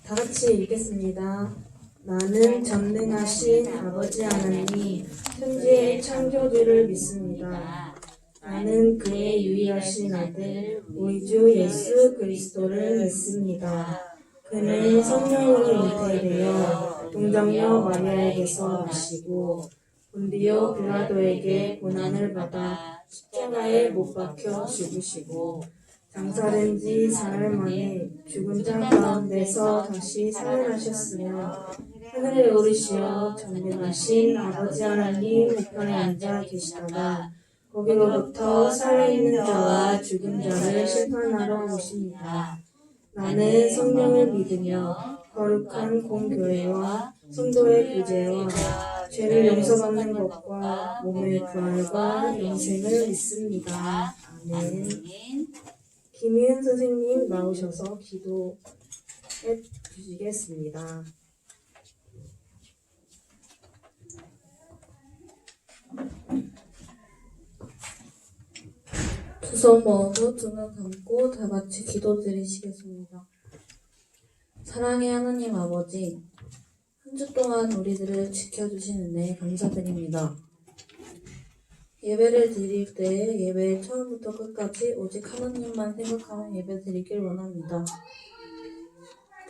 다 같이 읽겠습니다. 나는 전능하신 아버지 하나님, 천지의 창조주를 믿습니다. 나는 그의 유일하신 아들, 우리 주 예수 그리스도를 믿습니다. 그는 성령으로 잉태되어 동정녀 마리아에게서 나시고 본디오 빌라도에게 고난을 받아 십자가에 못 박혀 죽으시고 장사된 지 사흘 만에 죽은 자 가운데서 다시 살아나셨으며 하늘에 오르시어 전능하신 아버지 하나님 우편에 앉아 계시다가 거기로부터 살아있는 자와 죽은 자를 심판하러 오십니다. 나는 성령을 믿으며 거룩한 공교회와 성도의 구제와 죄를 용서받는 것과 몸의 부활과 영생을 믿습니다. 아멘. 김희은 선생님 나오셔서 기도해 주시겠습니다. 두 손 모으고 두 눈 감고 다 같이 기도드리시겠습니다. 사랑의 하나님 아버지, 한 주 동안 우리들을 지켜주신 은혜에 감사드립니다. 예배를 드릴 때 예배의 처음부터 끝까지 오직 하나님만 생각하며 예배 드리길 원합니다.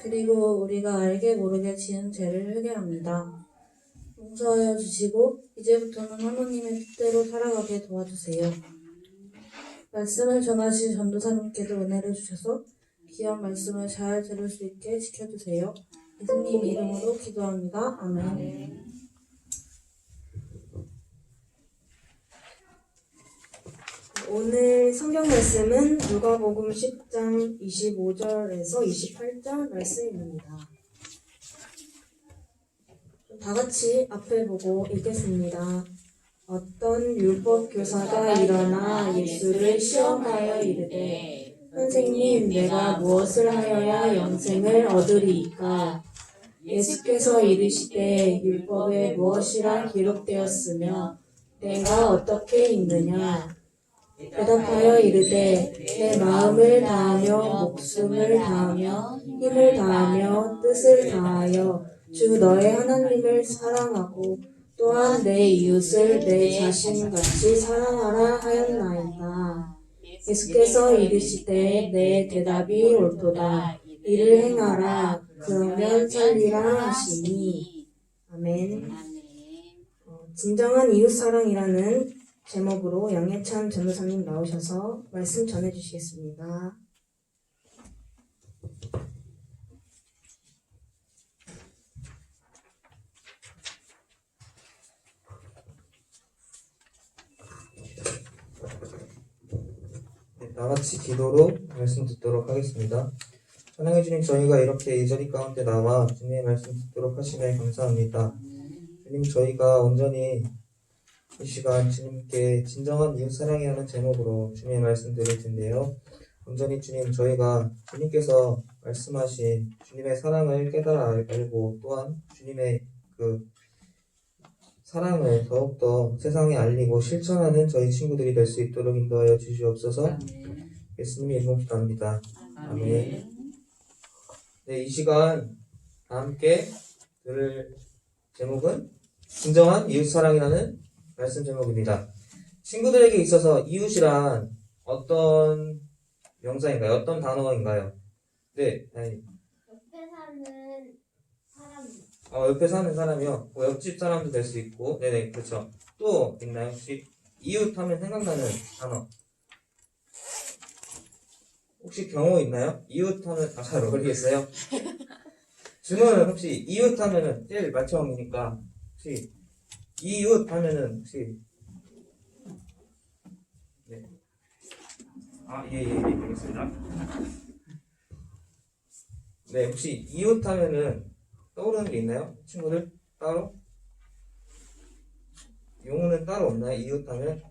그리고 우리가 알게 모르게 지은 죄를 회개합니다. 용서하여 주시고 이제부터는 하나님의 뜻대로 살아가게 도와주세요. 말씀을 전하신 전도사님께도 은혜를 주셔서 귀한 말씀을 잘 들을 수 있게 지켜주세요. 예수님 이름으로 기도합니다. 아멘. 오늘 성경 말씀은 누가복음 10장 25절에서 28절 말씀입니다. 다 같이 앞을 보고 읽겠습니다. 어떤 율법 교사가 일어나 예수를 시험하여 이르되 선생님, 내가 무엇을 하여야 영생을 얻으리이까? 예수께서 이르시되 율법에 무엇이라 기록되었으며 내가 어떻게 읽느냐? 대답하여 이르되 내 마음을 다하며 목숨을 다하며 힘을 다하며 뜻을 다하여 주 너의 하나님을 사랑하고 또한 내 이웃을 내 자신같이 사랑하라 하였나이다. 예수께서 이르시되 내 대답이 옳도다. 이를 행하라. 그러면 살리라 하시니. 아멘. 진정한 이웃사랑이라는 제목으로 양예찬 전도사님 나오셔서 말씀 전해주시겠습니다. 다같이 기도로 말씀 듣도록 하겠습니다. 사랑해 주님, 저희가 이렇게 이 자리 가운데 나와 주님의 말씀 듣도록 하시네 감사합니다. 주님, 저희가 온전히 이 시간 주님께 진정한 이웃사랑이라는 제목으로 주님의 말씀 드릴 텐데요. 온전히 주님, 저희가 주님께서 말씀하신 주님의 사랑을 깨달아 알고 또한 주님의 그 사랑을 더욱더 세상에 알리고 실천하는 저희 친구들이 될 수 있도록 인도하여 주시옵소서. 예수님의 이름으로 기도합니다. 아멘. 네, 이 시간 다 함께 들을 제목은 진정한 이웃사랑이라는 말씀 제목입니다. 친구들에게 있어서 이웃이란 어떤 명사인가요? 어떤 단어인가요? 네, 다행히. 옆에 사는 사람. 옆에 사는 사람이요. 옆집 사람도 될 수 있고, 네네, 그렇죠. 또 있나요? 혹시 이웃 하면 생각나는 단어? 혹시 경호 있나요? 이웃 하면 잘 모르겠어요. 주문은 혹시 이웃 하면은 제일 맞춰먹으니까 혹시 이웃 하면은 혹시 네. 예, 알겠습니다. 네, 혹시 이웃 하면은 떠오르는 게 있나요? 친구들? 따로? 용어는 따로 없나요? 이웃 하면?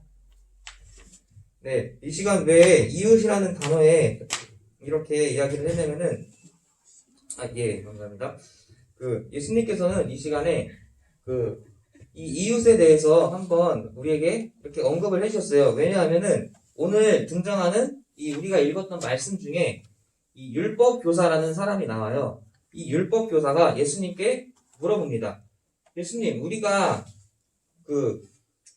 네, 이 시간 왜 이웃이라는 단어에 이렇게 이야기를 했냐면은, 감사합니다. 예수님께서는 이 시간에 이 이웃에 대해서 한번 우리에게 이렇게 언급을 해주셨어요. 왜냐하면은 오늘 등장하는 우리가 읽었던 말씀 중에 이 율법 교사라는 사람이 나와요. 이 율법 교사가 예수님께 물어봅니다. 예수님, 우리가 그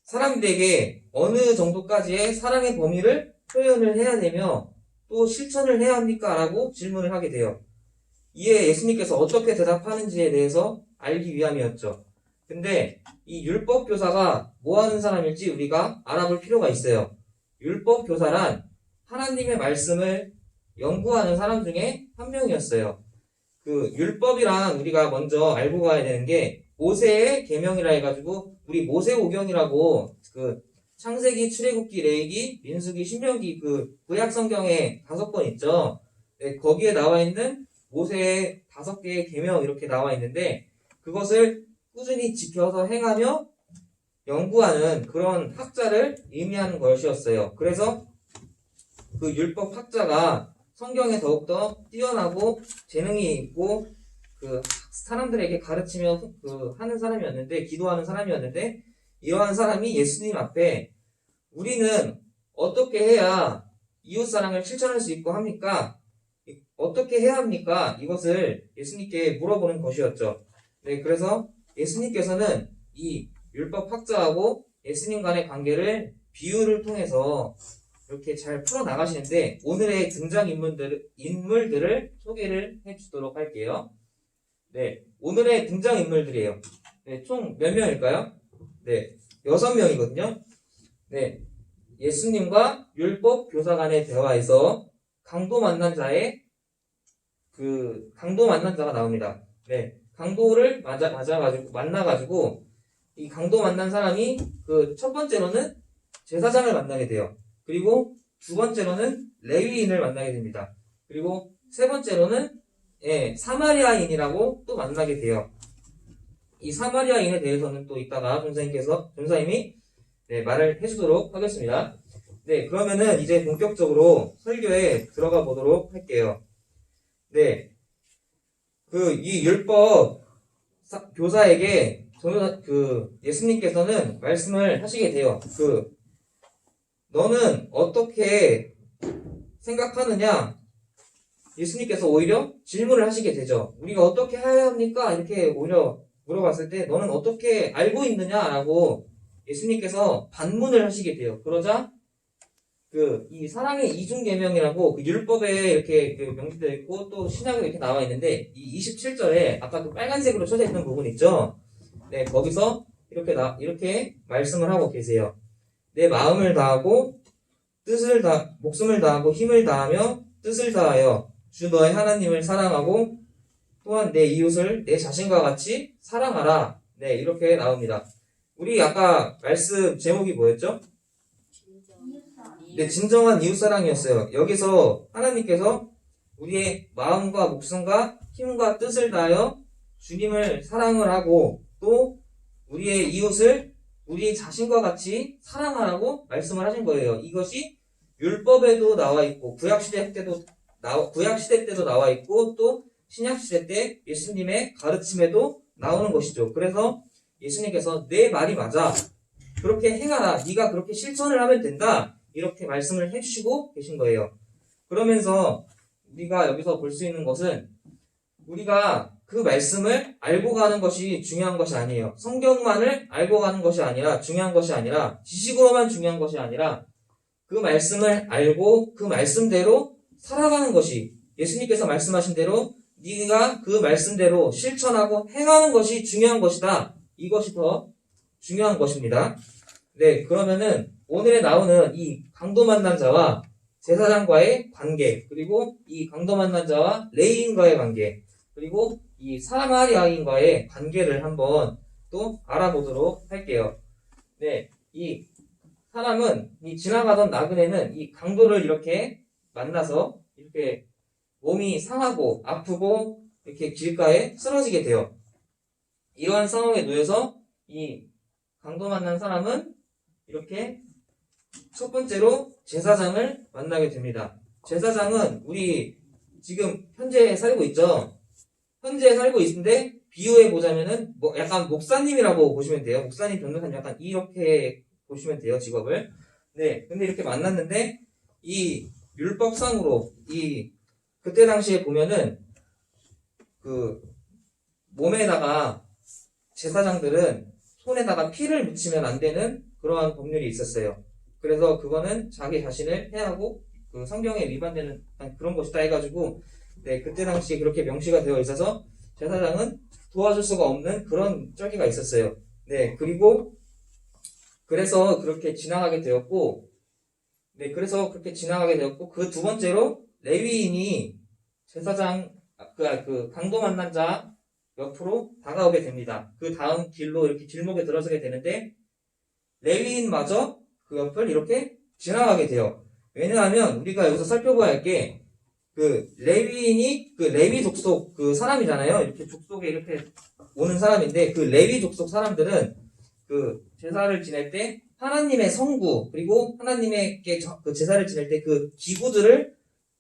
사람들에게 어느 정도까지의 사랑의 범위를 표현을 해야 되며 또 실천을 해야 합니까? 라고 질문을 하게 돼요. 이에 예수님께서 어떻게 대답하는지에 대해서 알기 위함이었죠. 근데 이 율법 교사가 뭐 하는 사람일지 우리가 알아볼 필요가 있어요. 율법 교사란 하나님의 말씀을 연구하는 사람 중에 한 명이었어요. 그 율법이란 우리가 먼저 알고 가야 되는 게 모세의 계명이라 해가지고 우리 모세오경이라고 그 창세기, 출애굽기, 레위기, 민수기, 신명기 그 구약 성경에 5권 있죠. 네, 거기에 나와 있는 모세의 5개의 계명 이렇게 나와 있는데 그것을 꾸준히 지켜서 행하며 연구하는 그런 학자를 의미하는 것이었어요. 그래서 그 율법 학자가 성경에 더욱더 뛰어나고 재능이 있고 그 사람들에게 가르치며 그 하는 사람이었는데 기도하는 사람이었는데 이러한 사람이 예수님 앞에 우리는 어떻게 해야 이웃사랑을 실천할 수 있고 합니까? 어떻게 해야 합니까? 이것을 예수님께 물어보는 것이었죠. 네, 그래서 예수님께서는 이 율법 학자하고 예수님 간의 관계를 비유를 통해서 이렇게 잘 풀어나가시는데 오늘의 등장인물들을 소개를 해주도록 할게요. 네, 오늘의 등장인물들이에요. 네, 총 몇 명일까요? 네, 6명이거든요. 네, 예수님과 율법 교사 간의 대화에서 강도 만난 자가 나옵니다. 네, 강도를 만나가지고 이 강도 만난 사람이 그 첫 번째로는 제사장을 만나게 돼요. 그리고 두 번째로는 레위인을 만나게 됩니다. 그리고 세 번째로는 사마리아인이라고 또 만나게 돼요. 이 사마리아인에 대해서는 또 이따가 전사님이 말을 해주도록 하겠습니다. 네, 그러면은 이제 본격적으로 설교에 들어가 보도록 할게요. 네, 이 율법 교사에게 예수님께서는 말씀을 하시게 돼요. 너는 어떻게 생각하느냐? 예수님께서 오히려 질문을 하시게 되죠. 우리가 어떻게 해야 합니까? 이렇게 오히려 물어봤을 때 너는 어떻게 알고 있느냐라고 예수님께서 반문을 하시게 돼요. 그러자 이 사랑의 이중계명이라고 그 율법에 이렇게 명시되어 있고 또 신약에 이렇게 나와 있는데 이 27절에 아까 그 빨간색으로 쳐져 있는 부분 있죠? 네, 거기서 이렇게 말씀을 하고 계세요. 내 마음을 다하고 목숨을 다하고 힘을 다하며 뜻을 다하여 주 너의 하나님을 사랑하고 또한 내 이웃을 내 자신과 같이 사랑하라. 네, 이렇게 나옵니다. 우리 아까 말씀 제목이 뭐였죠? 네, 진정한 이웃사랑이었어요. 여기서 하나님께서 우리의 마음과 목숨과 힘과 뜻을 다하여 주님을 사랑을 하고 또 우리의 이웃을 우리 자신과 같이 사랑하라고 말씀을 하신 거예요. 이것이 율법에도 나와 있고 구약시대 때도 나와 있고 또 신약시대 때 예수님의 가르침에도 나오는 것이죠. 그래서 예수님께서 내 말이 맞아. 그렇게 행하라. 네가 그렇게 실천을 하면 된다. 이렇게 말씀을 해주시고 계신 거예요. 그러면서 우리가 여기서 볼 수 있는 것은 우리가 그 말씀을 알고 가는 것이 중요한 것이 아니에요. 성경만을 알고 가는 것이 아니라 중요한 것이 아니라 지식으로만 중요한 것이 아니라 그 말씀을 알고 그 말씀대로 살아가는 것이 예수님께서 말씀하신 대로 네가 그 말씀대로 실천하고 행하는 것이 중요한 것이다. 이것이 더 중요한 것입니다. 네, 그러면은 오늘에 나오는 이 강도 만난 자와 제사장과의 관계, 그리고 이 강도 만난 자와 레위인과의 관계, 그리고 이 사마리아인과의 관계를 한번 또 알아보도록 할게요. 네, 이 사람은 이 지나가던 나그네는 이 강도를 이렇게 만나서 이렇게 몸이 상하고 아프고 이렇게 길가에 쓰러지게 돼요. 이러한 상황에 놓여서 이 강도 만난 사람은 이렇게 첫 번째로 제사장을 만나게 됩니다. 제사장은 우리 지금 현재 살고 있죠. 현재 살고 있는데 비유해 보자면은 약간 목사님이라고 보시면 돼요. 목사님, 변호사님 약간 이렇게 보시면 돼요, 직업을. 네, 근데 이렇게 만났는데 이 율법상으로 그때 당시에 보면은 그 몸에다가 제사장들은 손에다가 피를 묻히면 안 되는 그러한 법률이 있었어요. 그래서 그거는 자기 자신을 해하고 그 성경에 위반되는 그런 것이다 해가지고 네, 그때 당시에 그렇게 명시가 되어 있어서 제사장은 도와줄 수가 없는 그런 쩌기가 있었어요. 네, 그리고 그래서 그렇게 지나가게 되었고, 네, 그래서 그렇게 지나가게 되었고, 그 두 번째로 레위인이 제사장, 그 강도 만난 자 옆으로 다가오게 됩니다. 그 다음 길로 이렇게 길목에 들어서게 되는데, 레위인마저 그 옆을 이렇게 지나가게 돼요. 왜냐하면 우리가 여기서 살펴봐야 할 게, 그 레위인이 그 레위 족속 그 사람이잖아요. 이렇게 족속에 이렇게 오는 사람인데, 그 레위 족속 사람들은 그 제사를 지낼 때 하나님의 성구 그리고 하나님에게 그 제사를 지낼 때 그 기구들을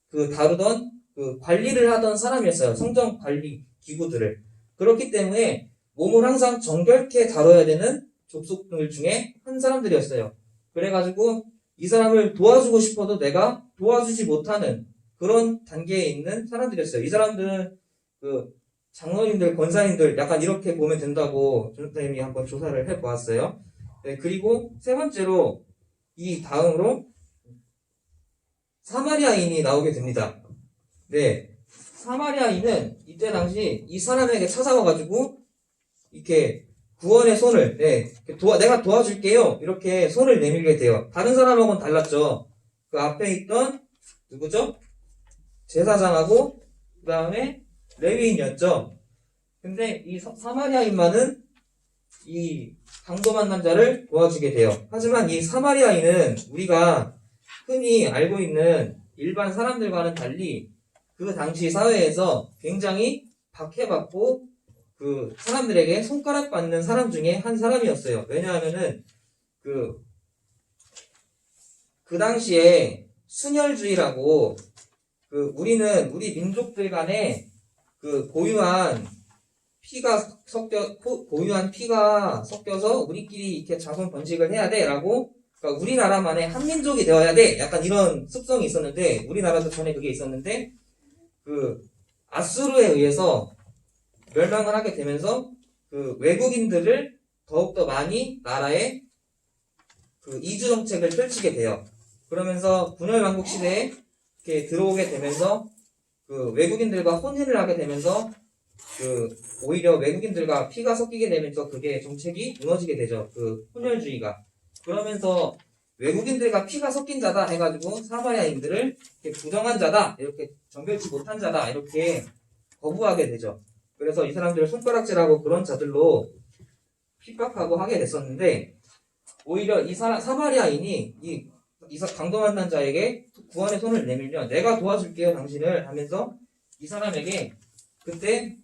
그 다루던 그 관리를 하던 사람이었어요. 성전 관리 기구들을. 그렇기 때문에 몸을 항상 정결케 다뤄야 되는 족속들 중에 한 사람들이었어요. 그래가지고 이 사람을 도와주고 싶어도 내가 도와주지 못하는 그런 단계에 있는 사람들이었어요. 이 사람들은 그 장로님들, 권사님들 약간 이렇게 보면 된다고 전도사님이 한번 조사를 해보았어요. 네, 그리고 세 번째로 이 다음으로 사마리아인이 나오게 됩니다. 네, 사마리아인은 이때 당시 이 사람에게 찾아와가지고 이렇게 구원의 손을 내가 도와줄게요 이렇게 손을 내밀게 돼요. 다른 사람하고는 달랐죠. 그 앞에 있던 누구죠? 제사장하고 그 다음에 레위인이었죠. 근데 이 사마리아인만은 이 강도 만난 자를 도와주게 돼요. 하지만 이 사마리아인은 우리가 흔히 알고 있는 일반 사람들과는 달리 그 당시 사회에서 굉장히 박해받고 그 사람들에게 손가락 받는 사람 중에 한 사람이었어요. 왜냐하면은 그 당시에 순혈주의라고 우리 민족들 간에 그 고유한 피가 섞여서 우리끼리 이렇게 자손 번식을 해야 돼라고, 그러니까 우리나라만의 한민족이 되어야 돼 약간 이런 습성이 있었는데, 우리나라도 전에 그게 있었는데 그 아수르에 의해서 멸망을 하게 되면서 그 외국인들을 더욱더 많이 나라에 그 이주 정책을 펼치게 돼요. 그러면서 분열 왕국 시대에 이렇게 들어오게 되면서 그 외국인들과 혼인을 하게 되면서 그 오히려 외국인들과 피가 섞이게 되면서 그게 정책이 무너지게 되죠. 그 혼혈주의가. 그러면서 외국인들과 피가 섞인 자다 해가지고 사마리아인들을 이렇게 부정한 자다, 이렇게 정결치 못한 자다 이렇게 거부하게 되죠. 그래서 이 사람들을 손가락질하고 그런 자들로 핍박하고 하게 됐었는데, 오히려 이 사마리아인이 이 강도 만난 자에게 구원의 손을 내밀면 내가 도와줄게요 당신을 하면서 이 사람에게 그때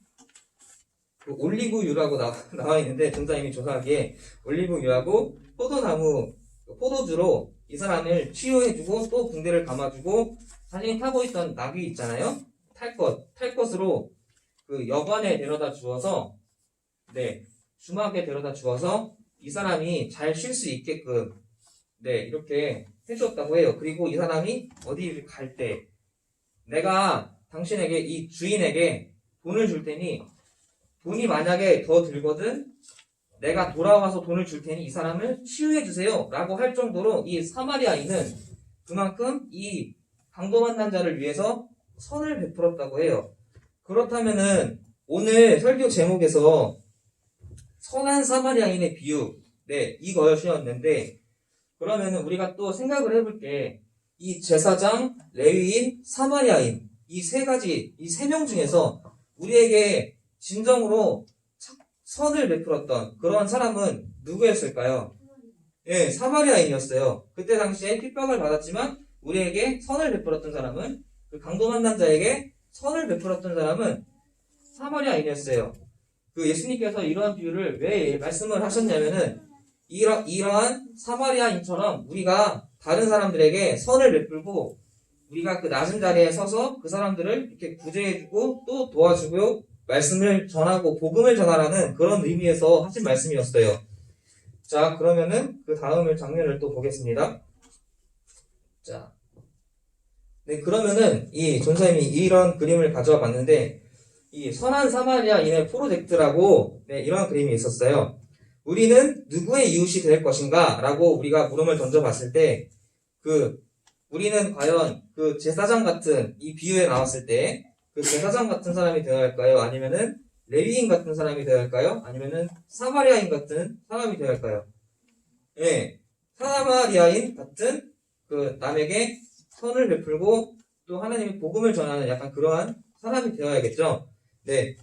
그 올리브유라고 나와 있는데, 전사님이 조사하기에 올리브유하고 포도나무 포도주로 이 사람을 치유해주고 또 붕대를 감아주고 자신이 타고 있던 나귀 있잖아요. 탈 것으로 그 여관에 데려다 주어서 주막에 데려다 주어서 이 사람이 잘 쉴 수 있게끔 이렇게 해주었다고 해요. 그리고 이 사람이 어디를 갈 때 내가 당신에게 이 주인에게 돈을 줄 테니 돈이 만약에 더 들거든 내가 돌아와서 돈을 줄 테니 이 사람을 치유해 주세요 라고 할 정도로 이 사마리아인은 그만큼 이 강도 만난 자를 위해서 선을 베풀었다고 해요. 그렇다면은 오늘 설교 제목에서 선한 사마리아인의 비유 이것이었는데, 그러면은 우리가 또 생각을 해볼 게 이 제사장, 레위인, 사마리아인 이 세 가지, 이 세 명 중에서 우리에게 진정으로 선을 베풀었던 그런 사람은 누구였을까요? 사마리아인이었어요. 그때 당시에 핍박을 받았지만 우리에게 선을 베풀었던 사람은, 그 강도 만난 자에게 선을 베풀었던 사람은 사마리아인이었어요. 그 예수님께서 이러한 비유를 왜 말씀을 하셨냐면은 이러한 사마리아인처럼 우리가 다른 사람들에게 선을 베풀고 우리가 그 낮은 자리에 서서 그 사람들을 이렇게 구제해주고 또 도와주고 말씀을 전하고 복음을 전하라는 그런 의미에서 하신 말씀이었어요. 자, 그러면은 그 다음 장면을 또 보겠습니다. 자, 그러면은 이 전사님이 이런 그림을 가져와 봤는데, 이 선한 사마리아인의 프로젝트라고 이런 그림이 있었어요. 우리는 누구의 이웃이 될 것인가? 라고 우리가 물음을 던져봤을 때 우리는 과연 그 제사장 같은 이 비유에 나왔을 때 그 제사장 같은 사람이 되어야 할까요? 아니면은 레위인 같은 사람이 되어야 할까요? 아니면은 사마리아인 같은 사람이 되어야 할까요? 예, 사마리아인 같은 그 남에게 선을 베풀고 또 하나님의 복음을 전하는 약간 그러한 사람이 되어야겠죠. 네,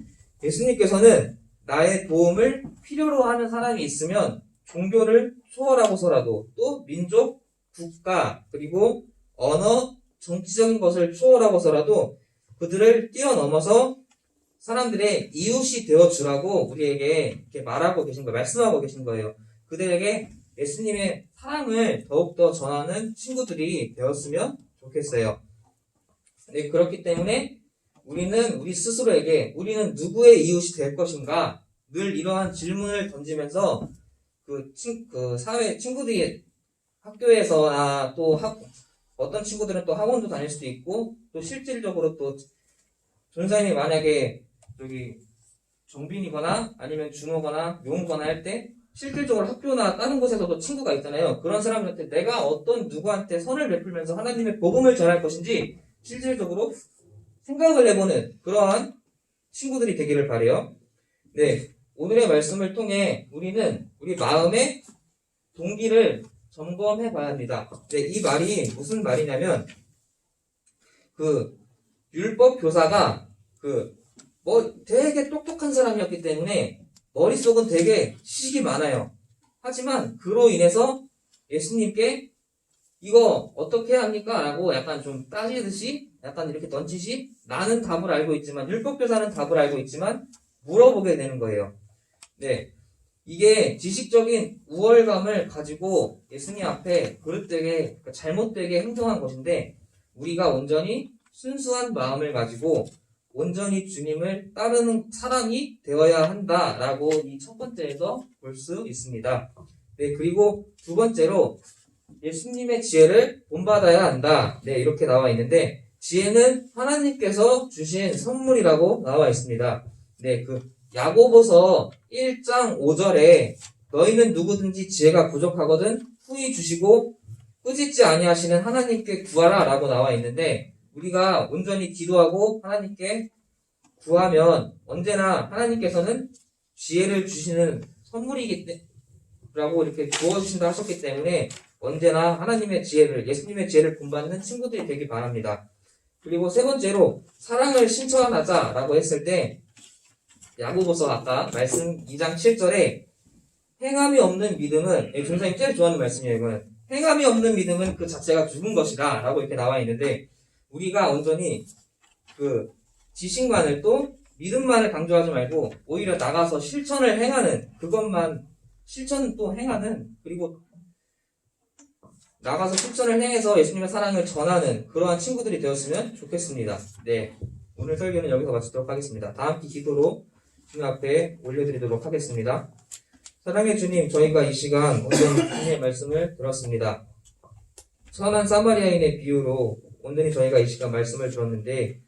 예수님께서는 나의 도움을 필요로 하는 사람이 있으면 종교를 초월하고서라도 또 민족, 국가, 그리고 언어, 정치적인 것을 초월하고서라도 그들을 뛰어넘어서 사람들의 이웃이 되어주라고 우리에게 이렇게 말하고 계신 거예요. 말씀하고 계신 거예요. 그들에게 예수님의 사랑을 더욱더 전하는 친구들이 되었으면 좋겠어요. 네, 그렇기 때문에 우리는 우리 스스로에게 우리는 누구의 이웃이 될 것인가 늘 이러한 질문을 던지면서 사회 친구들이 학교에서나 또 어떤 친구들은 또 학원도 다닐 수도 있고 또 실질적으로 또 전사님이 만약에 저기 정빈이거나 아니면 준호거나 용거나 할 때 실질적으로 학교나 다른 곳에서도 친구가 있잖아요. 그런 사람들한테 내가 어떤 누구한테 선을 베풀면서 하나님의 복음을 전할 것인지 실질적으로 생각을 해보는 그러한 친구들이 되기를 바라요. 네, 오늘의 말씀을 통해 우리는 우리 마음의 동기를 점검해 봐야 합니다. 네, 이 말이 무슨 말이냐면 율법 교사가 되게 똑똑한 사람이었기 때문에 머릿속은 되게 지식이 많아요. 하지만 그로 인해서 예수님께 이거 어떻게 해야 합니까? 라고 약간 좀 따지듯이 약간 이렇게 던지시 나는 답을 알고 있지만 율법 교사는 답을 알고 있지만 물어보게 되는 거예요. 네, 이게 지식적인 우월감을 가지고 예수님 앞에 그릇되게 잘못되게 행동한 것인데 우리가 온전히 순수한 마음을 가지고 온전히 주님을 따르는 사람이 되어야 한다라고 이 첫 번째에서 볼 수 있습니다. 네, 그리고 두 번째로 예수님의 지혜를 본받아야 한다. 네, 이렇게 나와 있는데 지혜는 하나님께서 주신 선물이라고 나와 있습니다. 네, 야고보서 1장 5절에 너희는 누구든지 지혜가 부족하거든 후히 주시고 꾸짖지 아니하시는 하나님께 구하라 라고 나와 있는데 우리가 온전히 기도하고 하나님께 구하면 언제나 하나님께서는 지혜를 주시는 선물이라고 이렇게 주어주신다 하셨기 때문에 언제나 하나님의 지혜를, 예수님의 지혜를 본받는 친구들이 되길 바랍니다. 그리고 세 번째로 사랑을 실천하자라고 했을 때 야고보서 아까 말씀 2장 7절에 행함이 없는 믿음은 종사님 제일 좋아하는 말씀이에요. 이거는 행함이 없는 믿음은 그 자체가 죽은 것이다 라고 이렇게 나와 있는데 우리가 온전히 지식만을 또 믿음만을 강조하지 말고 오히려 나가서 실천을 행하는 그것만 실천 또 행하는 그리고 나가서 실천을 행해서 예수님의 사랑을 전하는 그러한 친구들이 되었으면 좋겠습니다. 네, 오늘 설교는 여기서 마치도록 하겠습니다. 다 함께 기도로 주님 앞에 올려드리도록 하겠습니다. 사랑의 주님, 저희가 이 시간 온전히 주님의 말씀을 들었습니다. 선한 사마리아인의 비유로 온전히 저희가 이 시간 말씀을 들었는데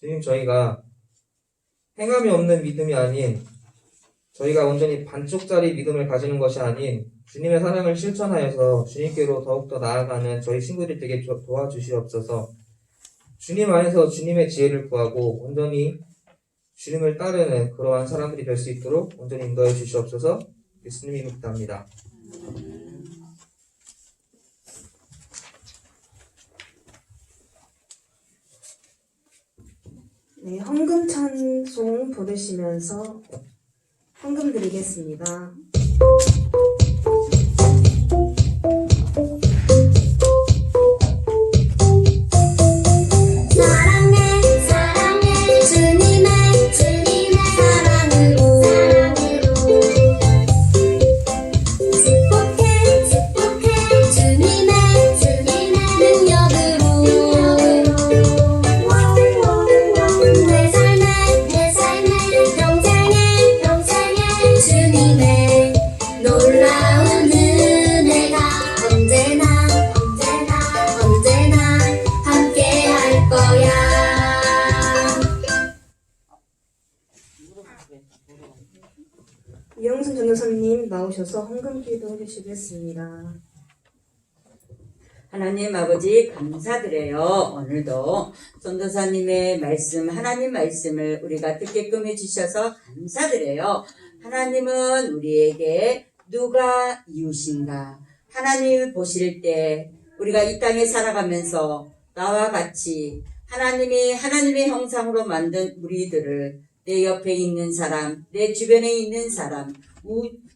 주님, 저희가 행함이 없는 믿음이 아닌 저희가 온전히 반쪽짜리 믿음을 가지는 것이 아닌 주님의 사랑을 실천하여서 주님께로 더욱더 나아가는 저희 친구들이 되게 도와주시옵소서. 주님 안에서 주님의 지혜를 구하고 온전히 주님을 따르는 그러한 사람들이 될 수 있도록 온전히 인도해 주시옵소서. 예수님이 기도합니다. 네, 헌금 찬송 부르시면서 헌금 드리겠습니다. 사랑해 주님의 사랑으로 축복해 주님의 능력으로 내 삶의 평생에 주님의 놀라운 이영순 전도사님 나오셔서 헌금기도 해주시겠습니다. 하나님 아버지 감사드려요. 오늘도 전도사님의 말씀, 하나님 말씀을 우리가 듣게끔 해주셔서 감사드려요. 하나님은 우리에게 누가 이웃인가? 하나님을 보실 때 우리가 이 땅에 살아가면서 나와 같이 하나님이 하나님의 형상으로 만든 우리들을 내 옆에 있는 사람, 내 주변에 있는 사람,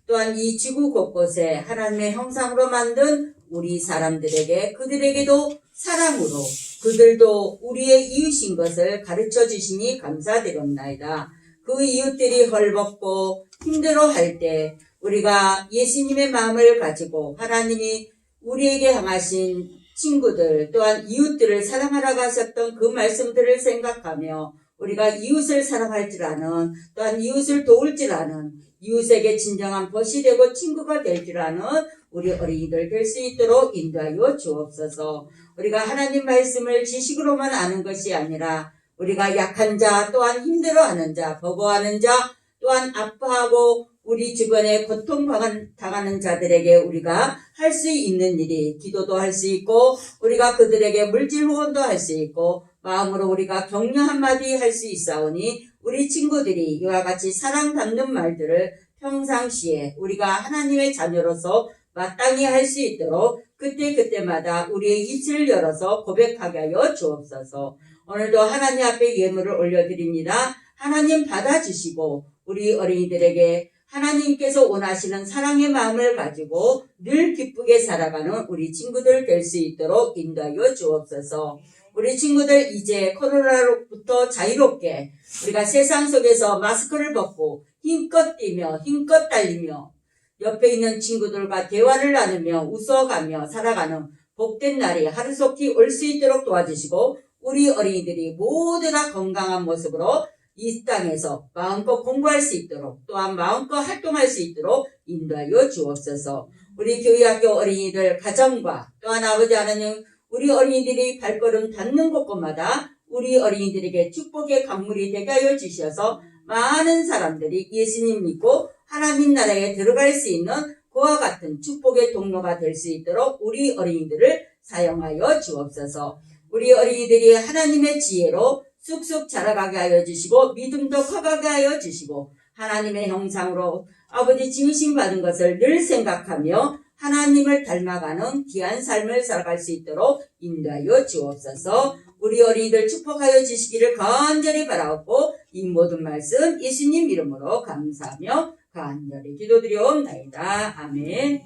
또한 이 지구 곳곳에 하나님의 형상으로 만든 우리 사람들에게 그들에게도 사랑으로 그들도 우리의 이웃인 것을 가르쳐 주시니 감사드립니다. 그 이웃들이 헐벗고 힘들어할 때 우리가 예수님의 마음을 가지고 하나님이 우리에게 향하신 친구들 또한 이웃들을 사랑하라고 하셨던 그 말씀들을 생각하며 우리가 이웃을 사랑할 줄 아는 또한 이웃을 도울 줄 아는 이웃에게 진정한 벗이 되고 친구가 될 줄 아는 우리 어린이들 될 수 있도록 인도하여 주옵소서. 우리가 하나님 말씀을 지식으로만 아는 것이 아니라 우리가 약한 자 또한 힘들어하는 자 버거워하는 자 또한 아파하고 우리 주변에 고통당하는 자들에게 우리가 할 수 있는 일이 기도도 할 수 있고 우리가 그들에게 물질 후원도 할 수 있고 마음으로 우리가 격려 한마디 할 수 있사오니 우리 친구들이 이와 같이 사랑 담는 말들을 평상시에 우리가 하나님의 자녀로서 마땅히 할 수 있도록 그때마다 우리의 입을 열어서 고백하게 하여 주옵소서. 오늘도 하나님 앞에 예물을 올려드립니다. 하나님 받아주시고 우리 어린이들에게 하나님께서 원하시는 사랑의 마음을 가지고 늘 기쁘게 살아가는 우리 친구들 될 수 있도록 인도하여 주옵소서. 우리 친구들 이제 코로나로부터 자유롭게 우리가 세상 속에서 마스크를 벗고 힘껏 뛰며 힘껏 달리며 옆에 있는 친구들과 대화를 나누며 웃어가며 살아가는 복된 날이 하루속히 올 수 있도록 도와주시고 우리 어린이들이 모두 다 건강한 모습으로 이 땅에서 마음껏 공부할 수 있도록 또한 마음껏 활동할 수 있도록 인도하여 주옵소서. 우리 교회학교 어린이들 가정과 또한 아버지 하나님 우리 어린이들이 발걸음 닿는 곳곳마다 우리 어린이들에게 축복의 강물이 되게 하여 주셔서 많은 사람들이 예수님 믿고 하나님 나라에 들어갈 수 있는 그와 같은 축복의 동로가 될 수 있도록 우리 어린이들을 사용하여 주옵소서. 우리 어린이들이 하나님의 지혜로 쑥쑥 자라가게 하여 주시고 믿음도 커가게 하여 주시고 하나님의 형상으로 아버지 지으심 받은 것을 늘 생각하며 하나님을 닮아가는 귀한 삶을 살아갈 수 있도록 인도하여 주옵소서. 우리 어린이들 축복하여 주시기를 간절히 바라옵고 이 모든 말씀 예수님 이름으로 감사하며 간절히 기도드리옵나이다. 아멘.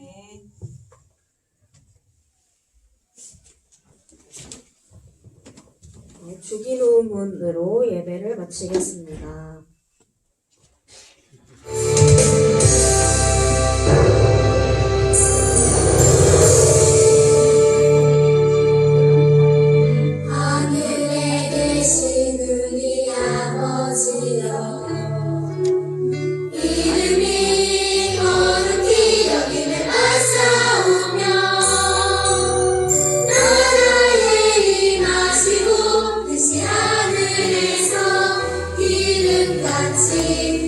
주기도문으로 예배를 마치겠습니다. 하늘에 계신 우리 아버지여 이름이 거룩히 여김을 아사오며 나라에 임하시고 뜻이 하늘에서 기름같이